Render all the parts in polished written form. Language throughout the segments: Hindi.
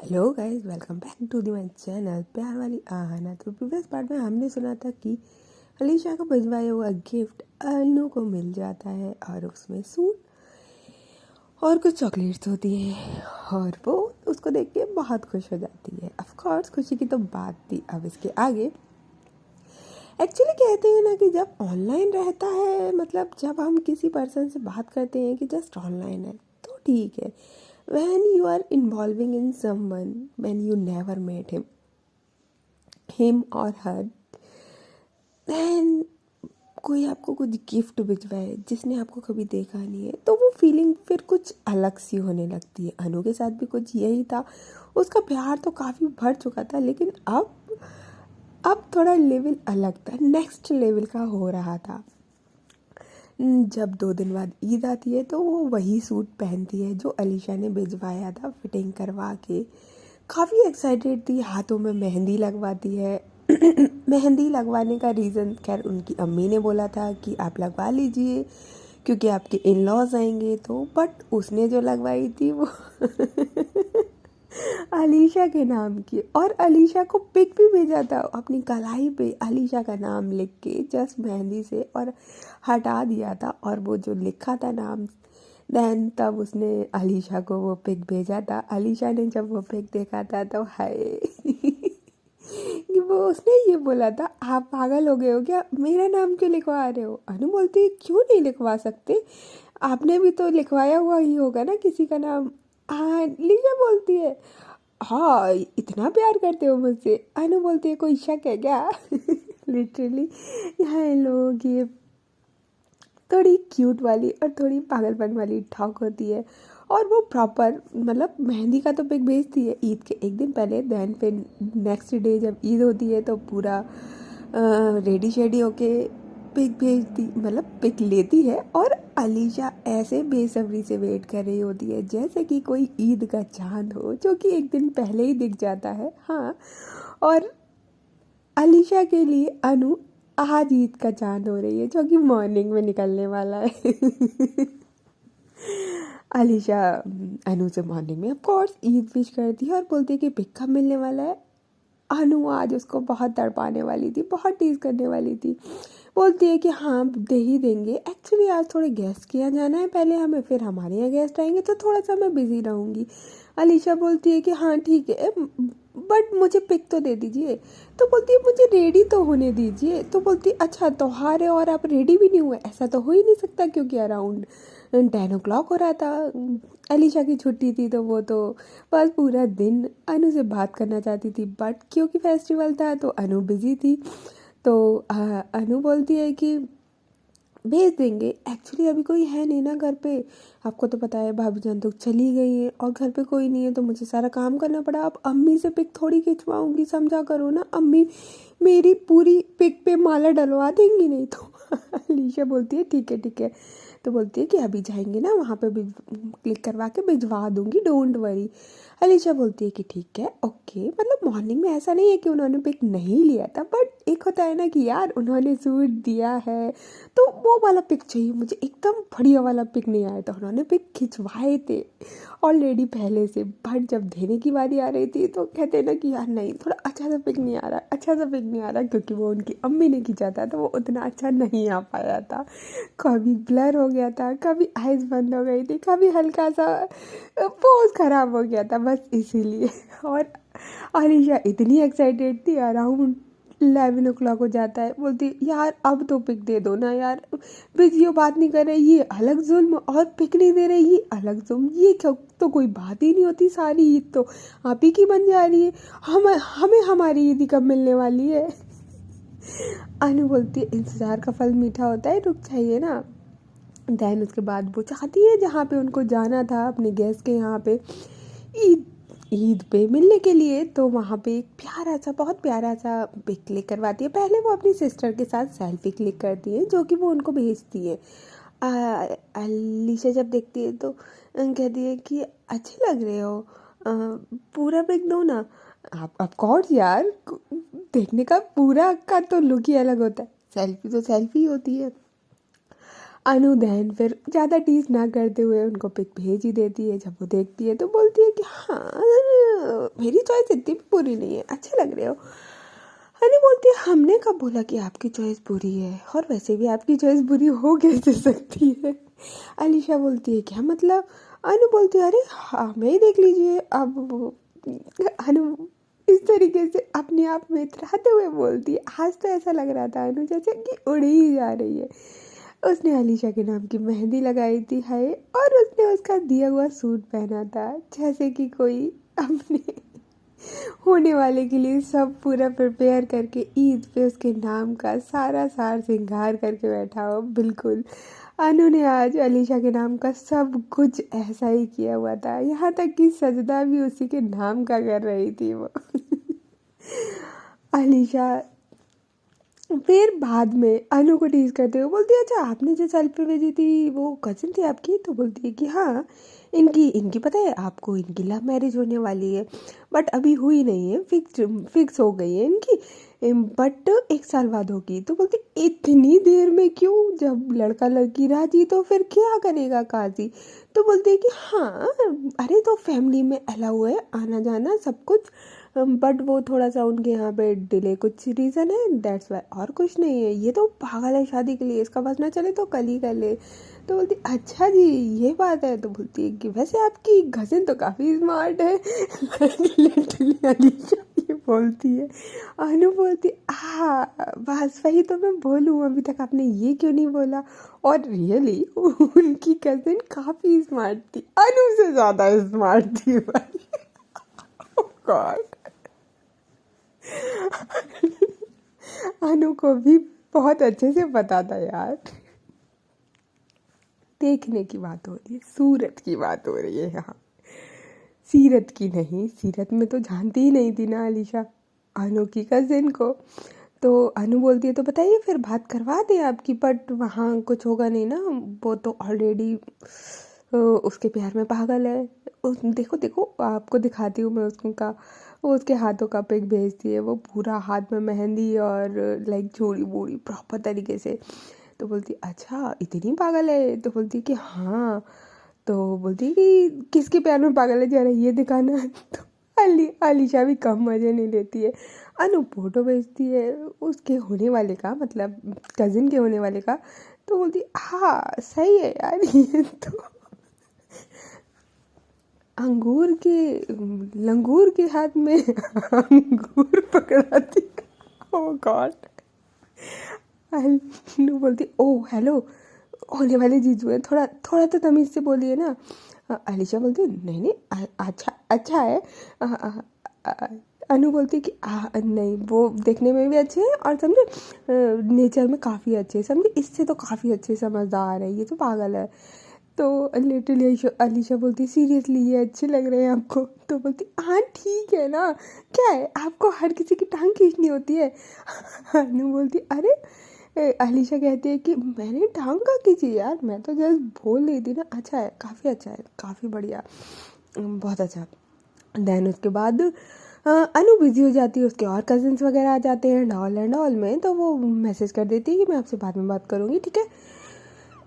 Hello guys, welcome back to the my channel प्यार वाली आहाना। तो प्रीवियस पार्ट में हमने सुना था कि अलीशा को भिजवाया हुआ गिफ्ट अनु को मिल जाता है और उसमें सूट और कुछ चॉकलेट्स होती हैं और वो उसको देख के बहुत खुश हो जाती है। ऑफ कोर्स खुशी की तो बात थी। अब इसके आगे एक्चुअली कहते हैं ना कि जब ऑनलाइन रहता है, मतलब जब हम किसी पर्सन से बात करते हैं कि जस्ट ऑनलाइन है तो ठीक है। when you are involving in someone when you never met him or her, then कोई आपको कुछ गिफ्ट भिजवाए जिसने आपको कभी देखा नहीं है तो वो फीलिंग फिर कुछ अलग सी होने लगती है। अनु के साथ भी कुछ यही था। उसका प्यार तो काफ़ी बढ़ चुका था, लेकिन अब थोड़ा लेवल अलग था, नेक्स्ट लेवल का हो रहा था। जब 2 दिन बाद ईद आती है तो वो वही सूट पहनती है जो अलीशा ने भिजवाया था फिटिंग करवा के। काफ़ी एक्साइटेड थी, हाथों में मेहंदी लगवाती है। मेहंदी लगवाने का रीज़न खैर उनकी अम्मी ने बोला था कि आप लगवा लीजिए क्योंकि आपके इन लॉज आएंगे, तो बट उसने जो लगवाई थी वो अलीशा के नाम की, और अलीशा को पिक भी भेजा था अपनी कलाई पे अलीशा का नाम लिख के जस्ट मेहंदी से, और हटा दिया था और वो जो लिखा था नाम देन तब उसने अलीशा को वो पिक भेजा था। अलीशा ने जब वो पिक देखा था तो हाय कि वो उसने ये बोला था आप पागल हो गए हो क्या, मेरा नाम क्यों लिखवा रहे हो। अनु बोलती है क्यों नहीं लिखवा सकते, आपने भी तो लिखवाया हुआ ही होगा ना किसी का नाम। हाँ, लीजा बोलती है हाँ इतना प्यार करते हो मुझसे। अनु बोलती है कोई शक है क्या लिटरली यहाँ लोग ये थोड़ी क्यूट वाली और थोड़ी पागलपन वाली टॉक होती है। और वो प्रॉपर मतलब मेहंदी का तो पिक भेजती है ईद के एक दिन पहले, देन फिर नेक्स्ट डे जब ईद होती है तो पूरा रेडी शेडी होके पिक भेजती, मतलब पिक लेती है। और अलीशा ऐसे बेसब्री से वेट कर रही होती है जैसे कि कोई ईद का चांद हो जो कि एक दिन पहले ही दिख जाता है। हाँ, और अलीशा के लिए अनु आज ईद का चांद हो रही है जो कि मॉर्निंग में निकलने वाला है अलीशा अनु से मॉर्निंग में ऑफ कोर्स ईद विश करती है और बोलती है कि पिक कब मिलने वाला है। अनु आज उसको बहुत तड़पाने वाली थी, बहुत टीज करने वाली थी। बोलती है कि हाँ दे ही देंगे, एक्चुअली आज थोड़े गेस्ट के यहाँ जाना है पहले हमें, फिर हमारे यहाँ गेस्ट आएंगे तो थोड़ा सा मैं बिजी रहूँगी। अलीशा बोलती है कि हाँ ठीक है बट मुझे पिक तो दे दीजिए। तो बोलती है मुझे रेडी तो होने दीजिए। तो बोलती है अच्छा त्योहार है और आप रेडी भी नहीं हुए, ऐसा तो हो ही नहीं सकता क्योंकि अराउंड 10 o'clock हो रहा था। अलीशा की छुट्टी थी तो वो तो बस पूरा दिन अनु से बात करना चाहती थी, बट क्योंकि फेस्टिवल था तो अनु बिजी थी। तो अनु बोलती है कि भेज देंगे, एक्चुअली अभी कोई है नहीं ना घर पे, आपको तो पता है भाभी जान तो चली गई है और घर पे कोई नहीं है तो मुझे सारा काम करना पड़ा। अब अम्मी से पिक थोड़ी खिंचवाऊंगी, समझा करो ना, अम्मी मेरी पूरी पिक पे माला डलवा देंगी नहीं तो अलीशा बोलती है ठीक है ठीक है। तो बोलती है कि अभी जाएंगे ना वहाँ पे क्लिक करवा के भिजवा दूंगी, डोंट वरी। अलीशा बोलती है कि ठीक है ओके, मतलब मॉर्निंग में ऐसा नहीं है कि उन्होंने पिक नहीं लिया था, बट एक होता है ना कि यार उन्होंने सूट दिया है तो वो वाला पिक चाहिए मुझे, एकदम बढ़िया वाला पिक नहीं आया था। उन्होंने पिक खिंचवाए थे ऑलरेडी पहले से, बट जब देने की बारी आ रही थी तो कहते हैं ना कि यार नहीं थोड़ा अच्छा सा पिक नहीं आ रहा, अच्छा सा पिक नहीं आ रहा, क्योंकि वो उनकी अम्मी ने खींचा था तो वो उतना अच्छा नहीं आ पाया था। कभी ब्लर हो गया था, कभी आइज बंद हो गई थी, कभी हल्का सा पोज खराब हो गया था, बस इसीलिए। और अलीशा इतनी एक्साइटेड थी, अराउंड 11 o'clock हो जाता है, बोलती यार अब तो पिक दे दो ना यार, बिजी बात नहीं कर रहे ये अलग जुल्म, और पिक नहीं दे रहे ये अलग जुल्म, ये क्यों तो कोई बात ही नहीं होती, सारी ईद तो आप ही की बन जा रही है, हमें हमारी ईद कब मिलने वाली है। अनु बोलती है इंतज़ार का फल मीठा होता है, रुक जाइए ना। देन उसके बाद वो चाहती है जहाँ पे उनको जाना था अपने गेस्ट के यहाँ पे ईद ईद पे मिलने के लिए, तो वहाँ पे एक प्यारा सा बहुत प्यारा सा पिक क्लिक करवाती है। पहले वो अपनी सिस्टर के साथ सेल्फी क्लिक करती है जो कि वो उनको भेजती है। अलीशा जब देखती है तो कहती है कि अच्छे लग रहे हो, पूरा पिक दो ना। आप ऑफ कोर्स यार, देखने का पूरा का तो लुक ही अलग होता है, सेल्फी तो सेल्फी होती है। अनुदैन फिर ज़्यादा टीज ना करते हुए उनको पिक भेज ही देती है। जब वो देखती है तो बोलती है कि हाँ मेरी चॉइस इतनी भी बुरी नहीं है, अच्छे लग रहे हो। अनु बोलती है हमने कब बोला कि आपकी चॉइस बुरी है, और वैसे भी आपकी चॉइस बुरी हो कैसे सकती है। अलीशा बोलती है क्या मतलब। अनु बोलती है अरे हमें ही देख लीजिए। अब अनु इस तरीके से अपने आप में इतराते हुए बोलती है। आज तो ऐसा लग रहा था अनु जैसे कि उड़ ही जा रही है। उसने अलीशा के नाम की मेहंदी लगाई थी है, और उसने उसका दिया हुआ सूट पहना था, जैसे कि कोई अपने होने वाले के लिए सब पूरा प्रिपेयर करके ईद पे उसके नाम का सारा सार श्रृंगार करके बैठा हो। बिल्कुल अनु ने आज अलीशा के नाम का सब कुछ ऐसा ही किया हुआ था, यहाँ तक कि सजदा भी उसी के नाम का कर रही थी वो। अलीशा फिर बाद में अनु को टीज करते हुए बोलती है अच्छा आपने जो सेल्फी भेजी थी वो कजिन थी आपकी। तो बोलती है कि हाँ इनकी पता है आपको, इनकी लव मैरिज होने वाली है, बट अभी हुई नहीं है, फिक्स हो गई है इनकी, बट 1 साल बाद होगी। तो बोलती इतनी देर में क्यों, जब लड़का लड़की राजी तो फिर क्या करेगा काजी। तो बोलती है कि हाँ अरे तो फैमिली में अलाउ है आना जाना सब कुछ, बट वो थोड़ा सा उनके यहाँ पे डिले कुछ रीज़न है, दैट्स वाई, और कुछ नहीं है। ये तो पागल है शादी के लिए, इसका बस ना चले तो कल ही कर ले। तो बोलती अच्छा जी ये बात है। तो बोलती है कि वैसे आपकी कजिन तो काफ़ी स्मार्ट है। लिटरली अलीशा ये बोलती है। अनु बोलती हाँ बस वही तो मैं बोलूँ, अभी तक आपने ये क्यों नहीं बोला। और रियली उनकी कजिन काफ़ी स्मार्ट थी, अनु से ज़्यादा स्मार्ट थी भाई। गॉड अनु को भी बहुत अच्छे से पता था यार। देखने की बात हो रही है, सूरत की बात हो रही है यहाँ, सीरत की नहीं। सीरत में तो जानती ही नहीं थी ना अलीशा अनु की कजिन को। तो अनु बोलती है तो बताइए फिर बात करवा दे आपकी, बट वहाँ कुछ होगा नहीं ना, वो तो ऑलरेडी उसके प्यार में पागल है। देखो देखो आपको दिखाती हूँ मैं उसका, वो उसके हाथों का पिक भेजती है, वो पूरा हाथ में मेहंदी और लाइक चूड़ी वूड़ी प्रॉपर तरीके से। तो बोलती अच्छा इतनी पागल है। तो बोलती कि हाँ। तो बोलती कि किसके प्यार में पागल है जरा ये दिखाना। तो अलीशा भी कम मज़े नहीं लेती है। अनु फोटो भेजती है उसके होने वाले का, मतलब कज़िन के होने वाले का। तो बोलती हाँ सही है यार ये तो लंगूर के हाथ में अंगूर पकड़ाती। ओह गॉड। अनु बोलती ओह हेलो होने वाले जीजू है, थोड़ा थोड़ा तो तमीज़ से बोलिए ना। अलीशा बोलती नहीं नहीं अच्छा है। अनु बोलती कि नहीं वो देखने में भी अच्छे हैं और समझे नेचर में काफ़ी अच्छे हैं, समझे इससे तो काफ़ी अच्छे समझदार है, ये तो पागल है। तो लिटरली अलीशा बोलती सीरियसली ये अच्छे लग रहे हैं आपको। तो बोलती हाँ ठीक है ना, क्या है आपको हर किसी की टांग खींचनी होती है। अनु बोलती अरे अलीशा कहती है कि मैंने टांग का खींची यार, मैं तो जस्ट बोल रही थी ना। अच्छा है काफ़ी बढ़िया, बहुत अच्छा। देन उसके बाद अनु बिजी हो जाती है, उसके और कजिन्स वगैरह आ जाते हैं एंड ऑल में। तो वो मैसेज कर देती है कि मैं आपसे बाद में बात करूँगी ठीक है।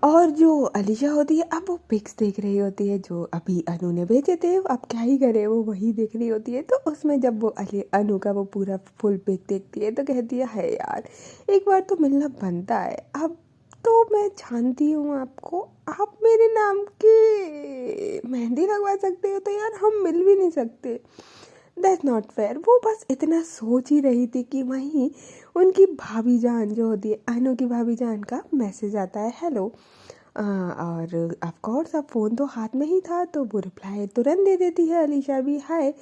और जो अलीशा होती है अब वो पिक्स देख रही होती है जो अभी अनु ने भेजे थे, अब क्या ही करे वो वही देख रही होती है। तो उसमें जब वो अनु का वो पूरा फुल पिक देखती है तो कहती है यार एक बार तो मिलना बनता है। अब तो मैं जानती हूँ आपको, आप मेरे नाम की मेहंदी लगवा सकते हो तो यार हम मिल भी नहीं सकते, दैट्स नॉट फेयर। वो बस इतना सोच ही रही थी कि वहीं उनकी भाभी जान जो होती है अनु की भाभी जान का मैसेज आता है हेलो। और ऑफ कोर्स अब फ़ोन तो हाथ में ही था तो वो रिप्लाई तुरंत दे देती है अलीशा भी हाय।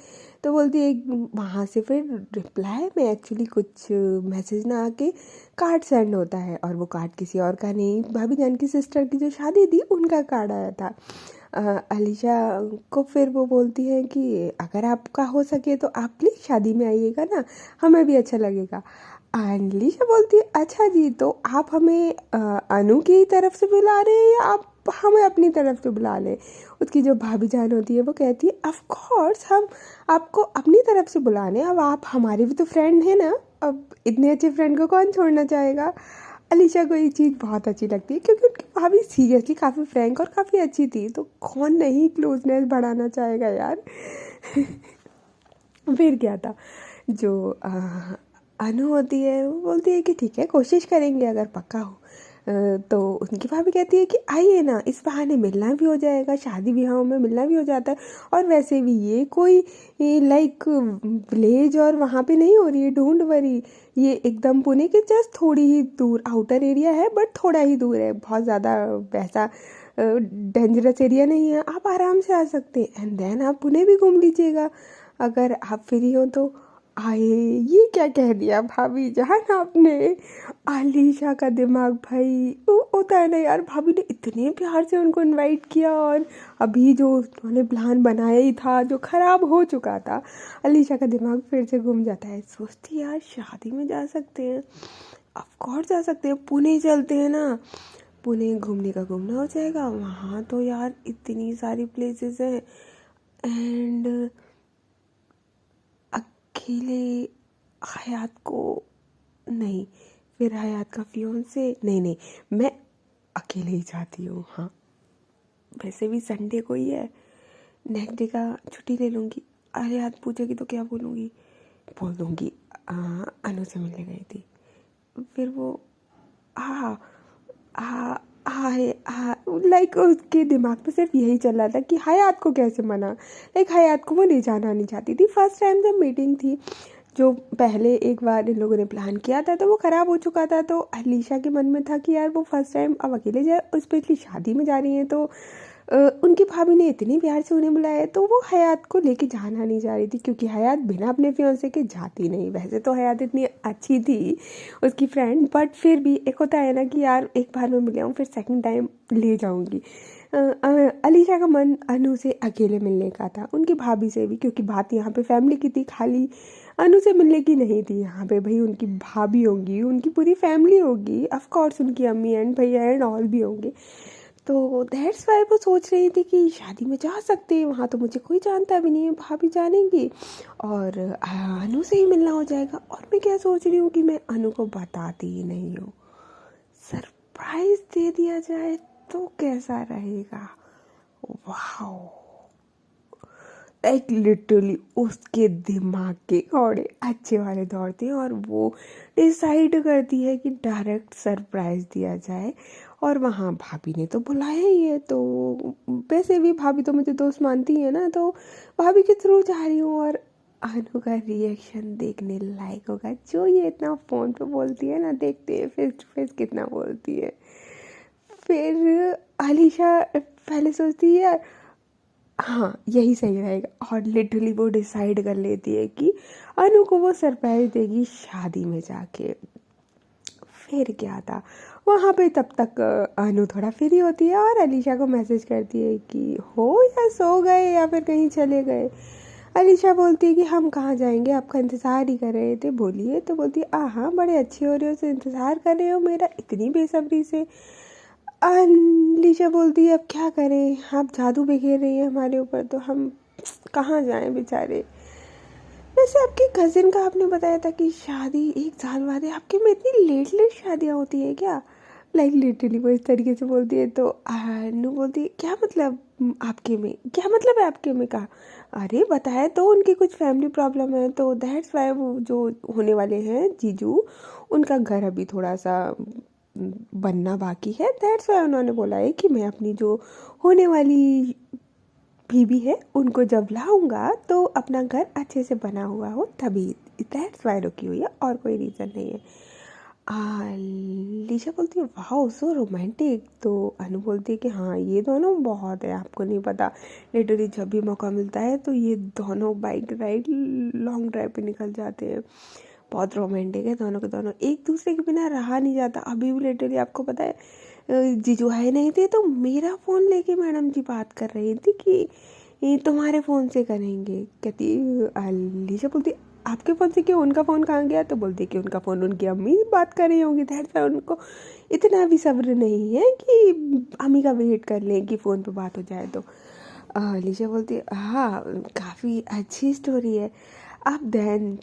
तो बोलती है वहाँ से फिर रिप्लाई में एक्चुअली कुछ मैसेज ना आके कार्ड सेंड होता है, और वो कार्ड किसी और का नहीं, भाभी जान की सिस्टर की जो शादी थी उनका कार्ड आया था। अलीशा को फिर वो बोलती है कि अगर आपका हो सके तो आप प्लीज़ शादी में आइएगा ना, हमें भी अच्छा लगेगा। अलीशा बोलती है अच्छा जी तो आप हमें अनु की तरफ से बुला रहे हैं या आप हमें अपनी तरफ से बुला लें। उसकी जो भाभी जान होती है वो कहती है ऑफ कोर्स हम आपको अपनी तरफ से बुलाने, अब आप हमारे भी तो फ्रेंड हैं ना, अब इतने अच्छे फ्रेंड को कौन छोड़ना चाहेगा। अलीशा को ये चीज़ बहुत अच्छी लगती है क्योंकि उनकी भाभी सीरियसली काफ़ी फ्रैंक और काफ़ी अच्छी थी, तो कौन नहीं क्लोजनेस बढ़ाना चाहेगा यार। फिर क्या था, जो अनु होती है वो बोलती है कि ठीक है कोशिश करेंगे अगर पक्का हो। तो उनकी भाभी कहती है कि आइए ना, इस बहाने मिलना भी हो जाएगा, शादी ब्याहों में मिलना भी हो जाता है, और वैसे भी ये कोई लाइक विलेज और वहाँ पे नहीं हो रही है, डोंट वरी, ये एकदम पुणे के जस्ट थोड़ी ही दूर आउटर एरिया है, बट थोड़ा ही दूर है, बहुत ज़्यादा वैसा डेंजरस एरिया नहीं है, आप आराम से आ सकते हैं, एंड देन आप पुणे भी घूम लीजिएगा अगर आप फ्री हो तो। आए, ये क्या कह दिया भाभी जान आपने। आलिशा का दिमाग भाई वो होता है ना यार, भाभी ने इतने प्यार से उनको इनवाइट किया, और अभी जो उन्होंने प्लान बनाया ही था जो खराब हो चुका था, अलीशा का दिमाग फिर से घूम जाता है, सोचती यार शादी में जा सकते हैं, ऑफ कोर्स जा सकते हैं, पुणे चलते हैं ना, पुणे घूमने का घूमना हो जाएगा, वहाँ तो यार इतनी सारी प्लेसेस हैं, एंड अकेले हयात को नहीं, फिर हयात का फियोंसे नहीं, मैं अकेले ही जाती हूँ। हाँ वैसे भी संडे को ही है, नेक्स्ट डे का छुट्टी ले लूँगी। हयात पूछेगी तो क्या बोलूँगी, बोल दूँगी अनु से मिलने गई थी। फिर वो हाँ हाँ हाँ लाइक उसके दिमाग में सिर्फ यही चल रहा था कि हयात को कैसे मना, लाइक हयात को वो ले जाना नहीं चाहती थी। फर्स्ट टाइम जब मीटिंग थी, जो पहले एक बार इन लोगों ने प्लान किया था तो वो ख़राब हो चुका था, तो अलीशा के मन में था कि यार वो फर्स्ट टाइम अब अकेले जाए, स्पेशली शादी में जा रही हैं, तो उनकी भाभी ने इतनी प्यार से उन्हें बुलाया, तो वो हयात को लेके जाना नहीं जा रही थी, क्योंकि हयात बिना अपने फियांसे के जाती नहीं। वैसे तो हयात इतनी अच्छी थी उसकी फ्रेंड, बट फिर भी एक होता है ना कि यार एक बार मैं मिल आऊँ फिर सेकंड टाइम ले जाऊँगी। अलीशा का मन अनु से अकेले मिलने का था, उनकी भाभी से भी, क्योंकि बात यहाँ पे फैमिली की थी, खाली अनु से मिलने की नहीं थी। यहाँ पे भाई उनकी भाभी होंगी, उनकी पूरी फैमिली होगी, ऑफ कोर्स उनकी अम्मी एंड भैया एंड ऑल भी होंगे, तो दैट्स वाई वो सोच रही थी कि शादी में जा सकते हैं, वहाँ तो मुझे कोई जानता भी नहीं है, भाभी जानेंगी और अनु से ही मिलना हो जाएगा। और मैं क्या सोच रही हूँ कि मैं अनु को बताती ही नहीं हूँ, सरप्राइज दे दिया जाए तो कैसा रहेगा। वाह, लाइक लिटरली उसके दिमाग के घोड़े अच्छे वाले दौड़ते हैं, और वो डिसाइड करती है कि डायरेक्ट सरप्राइज़ दिया जाए। और वहाँ भाभी ने तो बुलाया ही है, तो वैसे भी भाभी तो मुझे दोस्त मानती है ना, तो भाभी के थ्रू जा रही हूँ, और अनु का रिएक्शन देखने लायक होगा, जो ये इतना फ़ोन पे बोलती है ना, देखते हैं फेस टू फेस कितना बोलती है। फिर अलीशा पहले सोचती है यार हाँ यही सही रहेगा, और लिटरली वो डिसाइड कर लेती है कि अनु को वो सरप्राइज देगी शादी में जाके। फिर क्या था, वहाँ पे तब तक अनु थोड़ा फ्री होती है और अलीशा को मैसेज करती है कि हो या सो गए या फिर कहीं चले गए। अलीशा बोलती है कि हम कहाँ जाएंगे, आपका इंतज़ार ही कर रहे थे, बोलिए। तो बोलती है हाँ बड़े अच्छे हो रहे हो, तो इंतज़ार कर रहे हो मेरा इतनी बेसब्री से। अलीशा बोलती है अब क्या करें, आप जादू बिखेर रही है हमारे ऊपर, तो हम कहाँ जाएं बेचारे। वैसे आपके कज़िन का आपने बताया था कि शादी 1 साल बाद है, आपके में इतनी लेट लेट शादियाँ होती है क्या, लाइक लिटरली वो इस तरीके से बोलती है। तो अनु बोलती है क्या मतलब आपके में, क्या मतलब है आपके में, कहा अरे बताया तो उनकी कुछ फैमिली प्रॉब्लम है, तो दैट्स वाई वो जो होने वाले हैं जीजू, उनका घर अभी थोड़ा सा बनना बाकी है, दैट्स वाई उन्होंने बोला है कि मैं अपनी जो होने वाली बीबी है उनको जब लाऊंगा तो अपना घर अच्छे से बना हुआ हो तभी, दैट्स वाई रुकी हुई है, और कोई रीज़न नहीं है। लीशा बोलती है वाह सो रोमांटिक। तो अनु बोलती है कि हाँ ये दोनों बहुत है, आपको नहीं पता, लिटरली जब भी मौका मिलता है तो ये दोनों बाइक राइड लॉन्ग ड्राइव पे निकल जाते हैं, बहुत रोमांटिक है दोनों के दोनों, एक दूसरे के बिना रहा नहीं जाता। अभी भी लिटरली आपको पता है जीजू है नहीं थे तो मेरा फ़ोन लेके मैडम जी बात कर रही थी कि ये तुम्हारे फ़ोन से करेंगे, कहती लीशा बोलती आपके फ़ोन से क्यों, उनका फ़ोन कहाँ गया, तो बोलती कि उनका फ़ोन उनकी अम्मी बात कर रही होंगी, दैट्स वाई उनको इतना भी सब्र नहीं है कि अम्मी का वेट कर लें कि फ़ोन पे बात हो जाए। तो लीशा बोलती हाँ काफ़ी अच्छी स्टोरी है। अब देन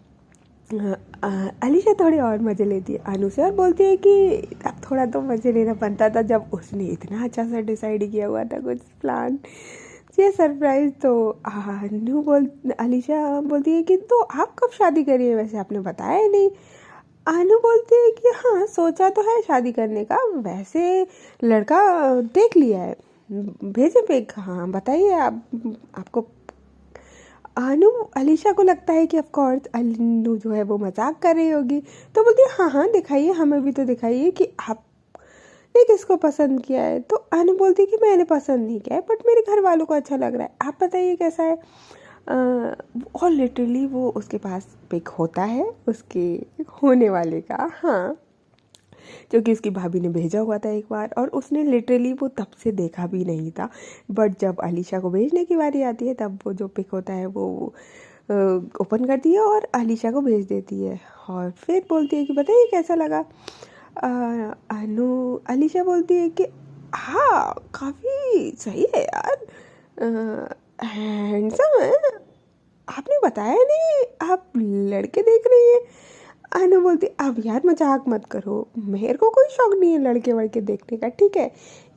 अलीशा थोड़े और मज़े लेती है अनु से, और बोलती है कि अब थोड़ा तो मज़े लेना बनता था जब उसने इतना अच्छा सा डिसाइड किया हुआ था कुछ प्लान, ये सरप्राइज तो अलीशा बोलती है कि तो आप कब शादी करी है, वैसे आपने बताया ही नहीं। अनु बोलती है कि हाँ सोचा तो है शादी करने का, वैसे लड़का देख लिया है, भेजे पे। हाँ बताइए आप, आपको। अनु अलीशा को लगता है कि ऑफ कोर्स अनु जो है वो मजाक कर रही होगी, तो बोलती है हाँ हाँ दिखाइए, हमें भी तो दिखाइए कि आपने किसको पसंद किया है। तो अनु बोलती है कि मैंने पसंद नहीं किया है, बट मेरे घर वालों को अच्छा लग रहा है, आप बताइए कैसा है। और लिटरली वो उसके पास पिक होता है उसके होने वाले का, हाँ, जो कि उसकी भाभी ने भेजा हुआ था एक बार, और उसने लिटरली वो तब से देखा भी नहीं था। बट जब अलीशा को भेजने की बारी आती है तब वो जो पिक होता है वो ओपन करती है और अलीशा को भेज देती है, और फिर बोलती है कि बताइए कैसा लगा। अनु अलीशा बोलती है कि हाँ काफ़ी सही है यार, हैंडसम है, आपने बताया नहीं आप लड़के देख रही हैं। अनु बोलती अब यार मजाक मत करो, मेरे को कोई शौक नहीं है लड़के वड़के देखने का, ठीक है,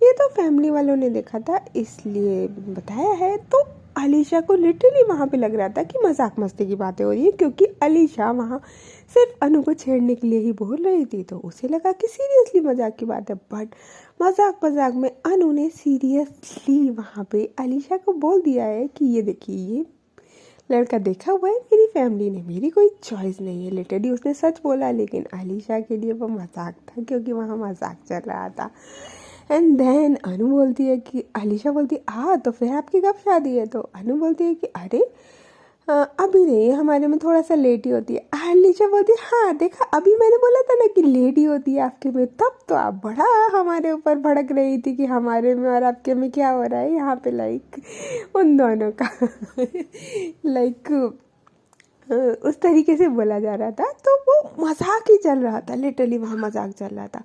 ये तो फैमिली वालों ने देखा था इसलिए बताया है। तो अलीशा को लिटरली वहाँ पे लग रहा था कि मजाक मस्ती की बातें हो रही है, क्योंकि अलीशा वहाँ सिर्फ अनु को छेड़ने के लिए ही बोल रही थी, तो उसे लगा कि सीरियसली मजाक की बात है। बट मजाक मजाक में अनु ने सीरियसली वहाँ पे अलीशा को बोल दिया है कि ये देखिए ये लड़का देखा हुआ है मेरी फैमिली ने, मेरी कोई चॉइस नहीं है। लिटरली उसने सच बोला, लेकिन अलीशा के लिए वो मजाक था क्योंकि वहाँ मजाक चल रहा था। एंड देन अनु बोलती है कि अलीशा बोलती है हाँ तो फिर आपकी कब शादी है। तो अनु बोलती है कि अरे अभी नहीं, हमारे में थोड़ा सा लेट ही होती है। अलीशा बोलती है हाँ देखा, अभी मैंने बोला था ना कि लेट ही होती है आपके में, तब तो आप बड़ा हमारे ऊपर भड़क रही थी कि हमारे में और आपके में क्या हो रहा है यहाँ पे, लाइक उन दोनों का लाइक उस तरीके से बोला जा रहा था, तो वो मजाक ही चल रहा था, लिटरली वहाँ मजाक चल रहा था।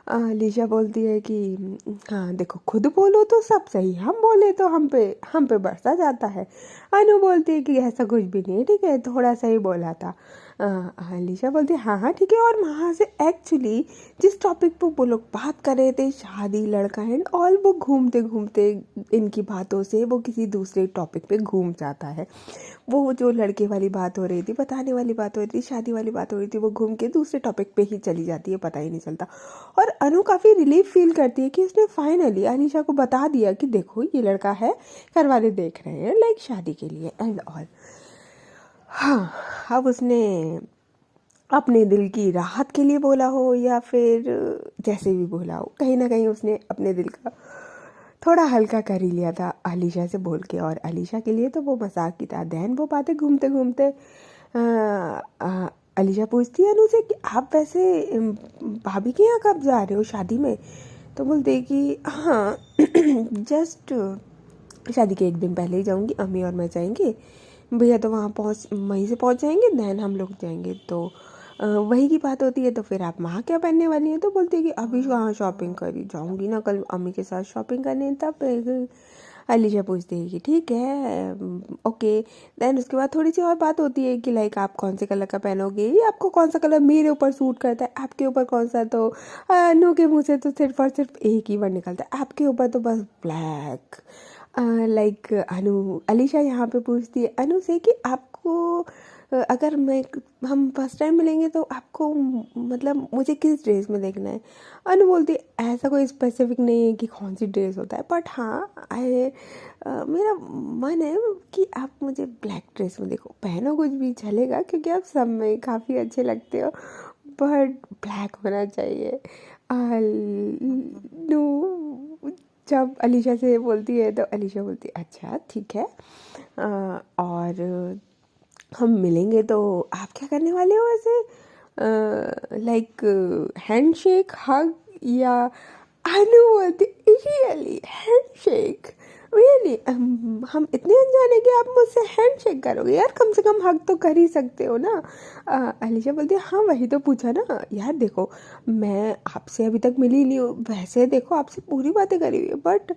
अलीशा बोलती है कि हाँ देखो खुद बोलो तो सब सही, हम बोले तो हम पे बरसा जाता है। अनु बोलती है कि ऐसा कुछ भी नहीं, ठीक है थोड़ा सा ही बोला था। अलीशा बोलती है हाँ हाँ ठीक है। और वहाँ से एक्चुअली जिस टॉपिक पर वो लोग बात कर रहे थे, शादी लड़का एंड ऑल, वो घूमते घूमते इनकी बातों से वो किसी दूसरे टॉपिक पे घूम जाता है। वो जो लड़के वाली बात हो रही थी, बताने वाली बात हो रही थी, शादी वाली बात हो रही थी, वो घूम के दूसरे टॉपिक पे ही चली जाती है, पता ही नहीं चलता। और अनु काफ़ी रिलीफ फील करती है कि उसने फाइनली अनीशा को बता दिया कि देखो ये लड़का है, घर वाले देख रहे हैं लाइक शादी के लिए एंड ऑल। हाँ अब उसने अपने दिल की राहत के लिए बोला हो या फिर जैसे भी बोला हो, कहीं ना कहीं उसने अपने दिल का थोड़ा हल्का कर ही लिया था अलीशा से बोल के, और अलीशा के लिए तो वो मजाक ही था। दैन वो बातें घूमते घूमते अलीशा पूछती है अनु से कि आप वैसे भाभी के यहाँ कब जा रहे हो शादी में। तो बोलते हैं कि हाँ जस्ट शादी के एक दिन पहले ही जाऊँगी, अम्मी और मैं जाएंगे, भैया तो वहीं से पहुँच जाएंगे, दैन हम लोग जाएंगे। तो वही की बात होती है, तो फिर आप वहाँ क्या पहनने वाली हैं। तो बोलती है कि अभी कहाँ शॉपिंग करी, जाऊँगी ना कल अम्मी के साथ शॉपिंग करने। तब अलीशा पूछती है कि ठीक है ओके। देन उसके बाद थोड़ी सी और बात होती है कि लाइक आप कौन से कलर का पहनोगे, ये आपको कौन सा कलर मेरे ऊपर सूट करता है, आपके ऊपर कौन सा। तो अनु के मुँह से तो सिर्फ और सिर्फ एक ही वर्ड निकलता है, आपके ऊपर तो बस ब्लैक। लाइक अलीशा यहाँ पे पूछती है अनु से कि आपको अगर हम फर्स्ट टाइम मिलेंगे तो आपको मतलब मुझे किस ड्रेस में देखना है। अनु बोलती है ऐसा कोई स्पेसिफिक नहीं है कि कौन सी ड्रेस होता है, बट हाँ मेरा मन है कि आप मुझे ब्लैक ड्रेस में देखो, पहनो कुछ भी चलेगा क्योंकि आप सब में काफ़ी अच्छे लगते हो, बट ब्लैक होना चाहिए। जब अलीशा से बोलती है तो अलीशा बोलती है अच्छा ठीक है, और हम मिलेंगे तो आप क्या करने वाले हो वैसे, लाइक हैंडशेक, हग, या अनु बोलती रियली हैंडशेक, रियली हम इतने अनजाने कि आप मुझसे हैंडशेक करोगे, यार कम से कम हग तो कर ही सकते हो ना। अलीशा बोलती है हाँ वही तो पूछा ना यार, देखो मैं आपसे अभी तक मिली नहीं हूँ, वैसे देखो आपसे पूरी बातें करी हुई है, but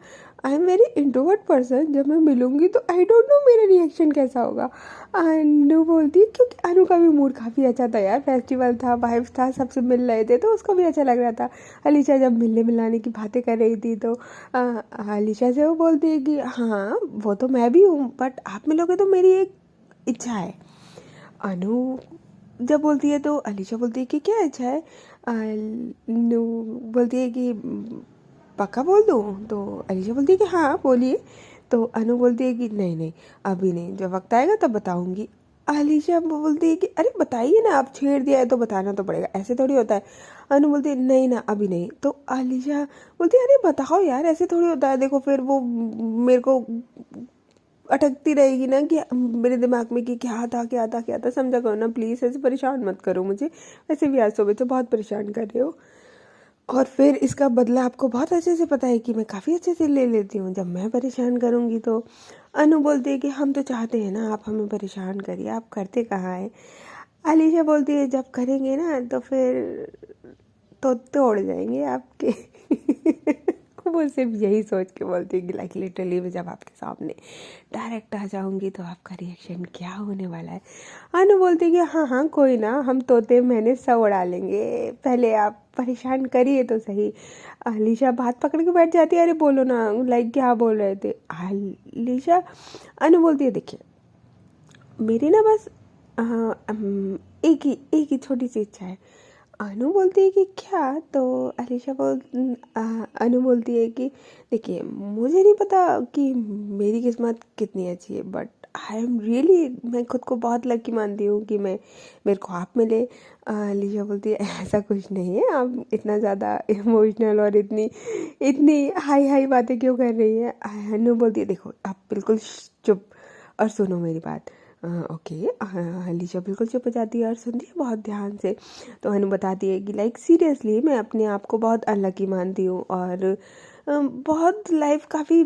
I am very introvert person, जब मैं मिलूँगी तो आई डोंट नो मेरा रिएक्शन कैसा होगा। अनु बोलती है क्योंकि अनु का भी मूड काफ़ी अच्छा था यार, फेस्टिवल था, वाइब्स था, सबसे मिल रहे थे तो उसको भी अच्छा लग रहा था। अलीशा जब मिलने मिलाने की बातें कर रही थी तो अलीशा से वो बोलती है कि हाँ वो तो मैं भी हूँ, बट आप मिलोगे तो मेरी एक इच्छा है। अनु जब बोलती है तो अलीशा बोलती है कि क्या इच्छा है। अनु बोलती है कि पक्का बोल दूँ, तो अलीशा बोलती है कि हाँ बोलिए। तो अनु बोलती है कि नहीं नहीं अभी नहीं, जब वक्त आएगा तब बताऊंगी। अलीशा बोलती है कि अरे बताइए ना, आप छेड़ दिया है तो बताना तो पड़ेगा, ऐसे थोड़ी होता है। अनु बोलती है नहीं ना अभी नहीं। तो अलीशा बोलती है अरे बताओ यार, ऐसे थोड़ी होता है, देखो फिर वो मेरे को अटकती रहेगी ना कि मेरे दिमाग में कि क्या था क्या था क्या था, समझा करो ना प्लीज़, ऐसे परेशान मत करो मुझे, वैसे भी आज सुबह से बहुत परेशान कर रहे हो। और फिर इसका बदला आपको बहुत अच्छे से पता है कि मैं काफ़ी अच्छे से ले लेती हूँ जब मैं परेशान करूँगी तो। अनु बोलती है कि हम तो चाहते हैं ना आप हमें परेशान करिए, आप करते कहाँ हैं। अलीशा बोलती है जब करेंगे ना तो फिर तो तोड़ जाएंगे आपके। वो सिर्फ यही सोच के बोलती है कि लाइक लिटरली मैं जब आपके सामने डायरेक्ट आ जाऊंगी तो आपका रिएक्शन क्या होने वाला है। अनु बोलती है कि हाँ हाँ कोई ना, हम तोते मैंने सब उड़ा लेंगे, पहले आप परेशान करिए तो सही। अलीशा बात पकड़ के बैठ जाती है, अरे बोलो ना लाइक क्या बोल रहे थे। अलीशा अनु बोलती है देखिए मेरी ना बस एक ही छोटी सी इच्छा है। अनु बोलती है कि क्या। तो अनु बोलती है कि देखिए मुझे नहीं पता कि मेरी किस्मत कितनी अच्छी है, बट आई एम रियली, मैं खुद को बहुत लकी मानती हूँ कि मेरे को आप मिले। अलीशा बोलती है ऐसा कुछ नहीं है, आप इतना ज़्यादा इमोशनल और इतनी इतनी हाई हाई बातें क्यों कर रही है। अनु बोलती है देखो आप बिल्कुल चुप और सुनो मेरी बात। ओके। अलीशा बिल्कुल चुप हो जाती है और सुनती है बहुत ध्यान से। तो अनु बताती है कि लाइक सीरियसली मैं अपने आप को बहुत अनलकी मानती हूँ और बहुत लाइफ काफ़ी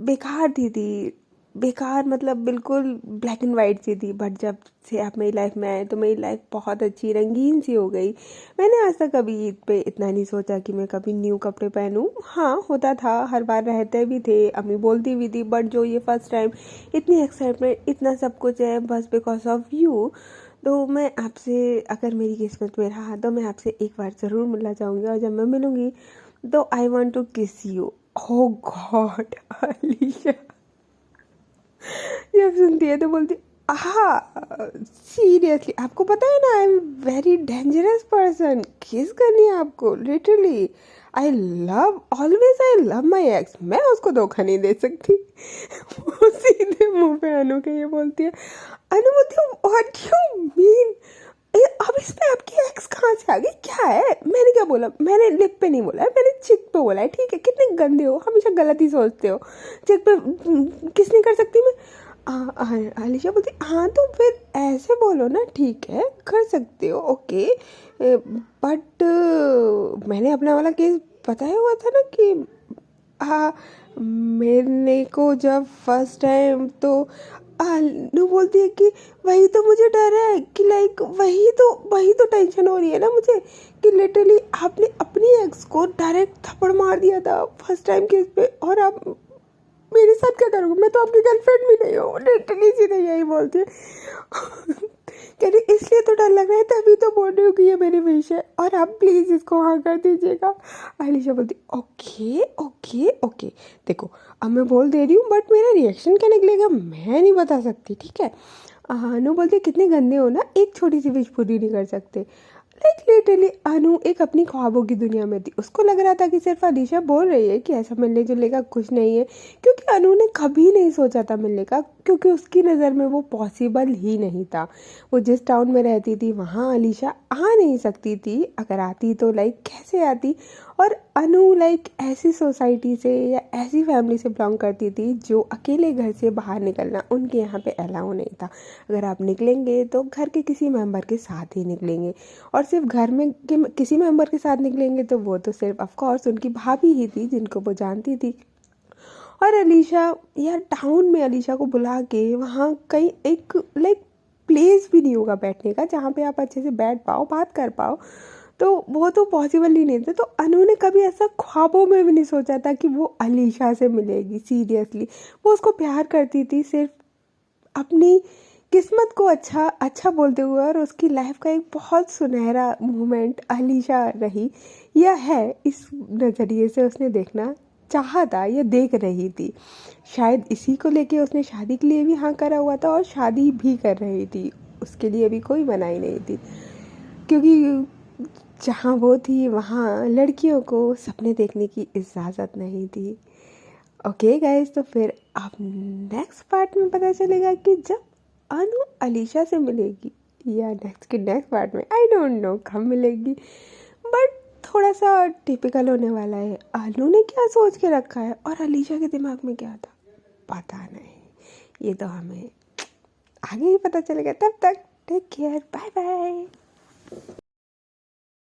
बेकार थी बेकार मतलब बिल्कुल ब्लैक एंड वाइट सी थी, बट जब से आप मेरी लाइफ में आए तो मेरी लाइफ बहुत अच्छी रंगीन सी हो गई। मैंने आज तक कभी ईद पे इतना नहीं सोचा कि मैं कभी न्यू कपड़े पहनूं। हाँ होता था, हर बार रहते भी थे, अम्मी बोलती भी थी, बट जो ये फर्स्ट टाइम इतनी एक्साइटमेंट इतना सब कुछ है बस बिकॉज ऑफ यू। तो मैं आपसे, अगर मेरी किस्मत में रहा तो मैं आपसे एक बार ज़रूर मिलना चाहूँगी, और जब मैं मिलूँगी तो I want to kiss you. Oh God. Alisha जब सुनती है तो बोलती हाँ सीरियसली, आपको पता है ना I am very dangerous person, किस करनी है आपको literally. I love always I love my x, मैं उसको धोखा नहीं दे सकती। वो सीधे मुंह पे अनु के ये बोलती है। अनु बोलती है व्हाट यू मीन, अब इसमें आपकी एक्स कहाँ से आ गई, क्या है। मैंने क्या बोला, मैंने लिप पे नहीं बोला है, मैंने चिक पे बोला है, ठीक है। कितने गंदे हो, हमेशा गलत ही सोचते हो। चिक पे किस नहीं कर सकती मैं। अलीशा बोलती हाँ तो फिर ऐसे बोलो ना, ठीक है कर सकते हो ओके, बट मैंने अपना वाला केस बताया हुआ था ना कि मेरे को जब फर्स्ट टाइम तो नू बोलती है कि वही तो मुझे डर है कि लाइक वही तो टेंशन हो रही है ना मुझे कि लिटरली आपने अपनी एक्स को डायरेक्ट थप्पड़ मार दिया था फर्स्ट टाइम केस पे, और आप मेरे साथ क्या करोगे, मैं तो आपकी गर्लफ्रेंड भी नहीं हूँ। लिटरली सीधे यही बोलती है। कह रही इसलिए तो डर लग रहा है, तभी तो बोल रही हूँ कि ये मेरी विश है और आप प्लीज़ इसको हाँ कर दीजिएगा। अलीशा बोलती ओके ओके ओके, देखो अब मैं बोल दे रही हूँ बट मेरा रिएक्शन क्या निकलेगा मैं नहीं बता सकती, ठीक है। अनु बोलती कितने गंदे हो ना, एक छोटी सी विश पूरी नहीं कर सकते। लाइक लिटरली अनु एक अपनी ख्वाबों की दुनिया में थी, उसको लग रहा था कि सिर्फ अलीशा बोल रही है कि ऐसा मिलने जुलने का कुछ नहीं है, क्योंकि अनु ने कभी नहीं सोचा था मिलने का, क्योंकि उसकी नज़र में वो पॉसिबल ही नहीं था। वो जिस टाउन में रहती थी वहाँ अलीशा आ नहीं सकती थी, अगर आती तो लाइक कैसे आती। और अनु लाइक ऐसी सोसाइटी से या ऐसी फैमिली से बिलोंग करती थी जो अकेले घर से बाहर निकलना उनके यहाँ पे अलाउ नहीं था। अगर आप निकलेंगे तो घर के किसी मेंबर के साथ ही निकलेंगे, और सिर्फ घर में किसी मेंबर के साथ निकलेंगे तो वो तो सिर्फ ऑफ कोर्स उनकी भाभी ही थी जिनको वो जानती थी। और अलीशा यार टाउन में अलीशा को बुला के वहाँ कहीं एक लाइक प्लेस भी नहीं होगा बैठने का जहाँ पे आप अच्छे से बैठ पाओ बात कर पाओ। तो वो तो पॉसिबल ही नहीं था। तो अनु ने कभी ऐसा ख्वाबों में भी नहीं सोचा था कि वो अलीशा से मिलेगी। सीरियसली वो उसको प्यार करती थी सिर्फ अपनी किस्मत को अच्छा बोलते हुए, और उसकी लाइफ का एक बहुत सुनहरा मोमेंट अलीशा रही या है, इस नज़रिए से उसने देखना चाहा था या देख रही थी। शायद इसी को लेके उसने शादी के लिए भी हाँ करा हुआ था, और शादी भी कर रही थी, उसके लिए भी कोई मनाही नहीं थी, क्योंकि जहाँ वो थी वहाँ लड़कियों को सपने देखने की इजाज़त नहीं थी। ओके गाइज, तो फिर अब नेक्स्ट पार्ट में पता चलेगा कि जब अनु अलीशा से मिलेगी, या नेक्स्ट पार्ट में आई डोंट नो कब मिलेगी, बट थोड़ा सा टिपिकल होने वाला है। अनु ने क्या सोच के रखा है और अलीशा के दिमाग में क्या था पता नहीं, ये तो हमें आगे ही पता चलेगा। तब तक टेक केयर, बाय बाय।